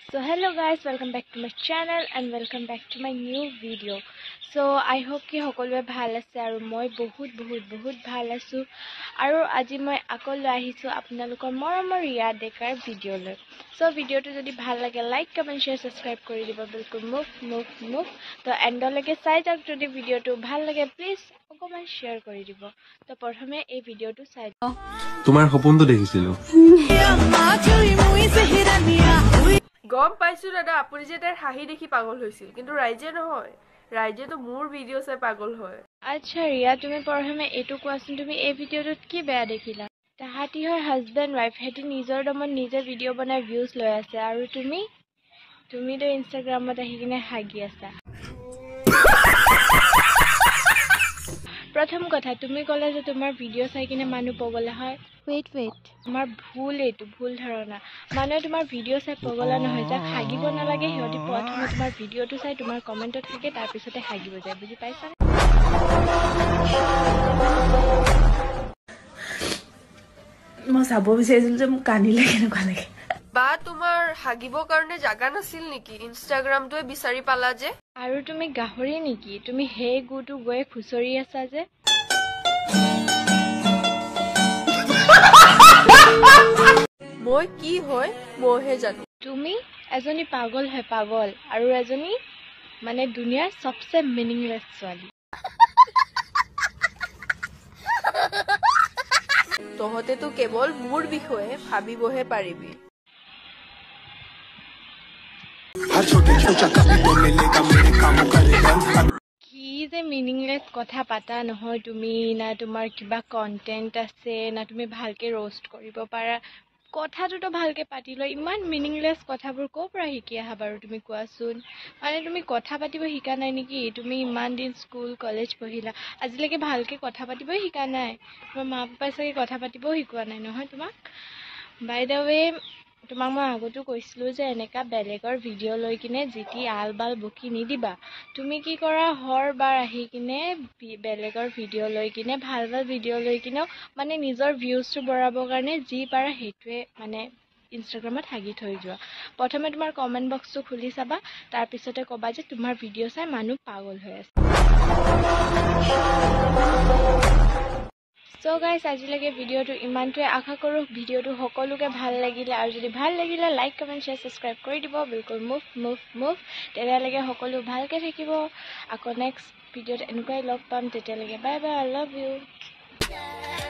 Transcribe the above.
So hello guys, welcome back to my channel and welcome back to my new video. So I hope ki hokolwe bhal ase aru moi bahut bhal asu aru aji moi akol loi ahisu apnalokor moromor Riya Dekar video loi. So video to jodi bhal lage like comment share subscribe kori dibo bilkul move to end lage sai jak jodi video to bhal lage please অকমান share কৰি দিব তো প্ৰথমে এই ভিডিওটো চাই তোমাৰ সপোনটো দেখিছিলো গম পাইছো দাদা আপুনি যে তাৰ হাঁহি দেখি পাগল হৈছিল কিন্তু ৰাইজে নহয় ৰাইজে তো মোৰ ভিডিও চাই পাগল হয় আচ্ছা ৰিয়া তুমি প্ৰথমে এটো কোৱাচোন তুমি এই ভিডিওটোত কি বেয়া দেখিলা তাহাতি হয় হাজবেন্ড ওয়াইফ হেতি নিজৰ দমত নিজে ভিডিও বনাই ভিউজ লৈ আছে আৰু তুমি তো ইনষ্টাগ্ৰামত আহি কিনে হাগি আছা प्रथम कथा তুমি কলে যে তোমাৰ ভিডিও চাই কিনে মানুহ পগলা হয় ওয়েট তোমাৰ ভুল ধাৰণা মানুহ তোমাৰ ভিডিও চাই পগলা নহয় যা হাগিব নালাগে হিয়তি প্ৰথমে তোমাৰ ভিডিওটো চাই তোমাৰ কমেন্টত থাকে তাৰ পিছতে হাগিব যায় বুজি পাইছা মই চাব বিচাৰিছিল যে মোক কানিলে কেনেকুৱা লাগে বা তোমাৰ হাগিবৰ কাৰণে জাগা নাছিল নেকি ইনষ্টাগ্ৰামটোৱে বিচাৰি পালা যে আৰু তুমি গাহৰি নেকি তুমি হে গুটো গৈ খুচৰি আছা যে মই কি হয় মইহে জানো তুমি এজনী পাগল হয় পাগল আৰু এজনী মানে দুনিয়াৰ সবচে মিনিংলেছ ছোৱালী তহতে তো কেৱল মোৰ বিষয়ে ভাবিবহে পাৰিবি কি যে মিনিংলেছ কথা পাতা নহয় তুমি না তোমাৰ কিবা কন্টেন্ট আছে না তুমি ভালকে ৰোস্ট কৰিব পাৰা কথাটো ভালকে পাতি লয় ইমান মিনিংলেছ কথাবোৰ ক'ৰ পৰা শিকি আহা বাৰু তুমি কোৱাচোন মানে তুমি কথা পাতিব শিকা নাই নেকি তুমি ইমান দিন স্কুল কলেজ পঢ়িলা আজিলৈকে ভালকে কথা পাতিব শিকা নাই তোমাৰ মা পাপাই চাগে কথা পাতিব শিকোৱা নাই নহয় তোমাক বাই দা ৱে তোমাক মই আগতো কৈছিলো যে এনেকা বেলেগৰ ভিডিও লৈ কিনে জিটি আলবাল বকি নিদিবা তুমি কি কৰা হৰ বাৰ আহি কিনে বেলেগৰ ভিডিও লৈ কিনে ভাল ভিডিও লৈ কিনে মানে নিজৰ ভিউজটো বঢ়াবৰ কাৰণে যি পাৰা হেতুৱে মানে ইনষ্টাগ্ৰামত হাগি থৈ যোৱা প্ৰথমে তোমাৰ কমেন্ট বক্সটো খুলি চাবা তাৰ পিছতে কবা যে তোমাৰ ভিডিও চাই মানুহ পাগল হৈ আছে So guys, আজিলৈকে ভিডিওটো ইমানটোৱে আশা কৰো ভিডিওটো সকলোকে ভাল লাগিলে আৰু যদি ভাল লাগিলে লাইক কমেন্ট শেয়াৰ সাবস্ক্ৰাইব কৰি দিব বিলকুল মুভ তেতিয়ালৈকে সকলো ভালকে থাকিব আকৌ নেক্সট ভিডিওত এনেকুৱাই লগ পাম তেতিয়ালৈকে bye bye I love you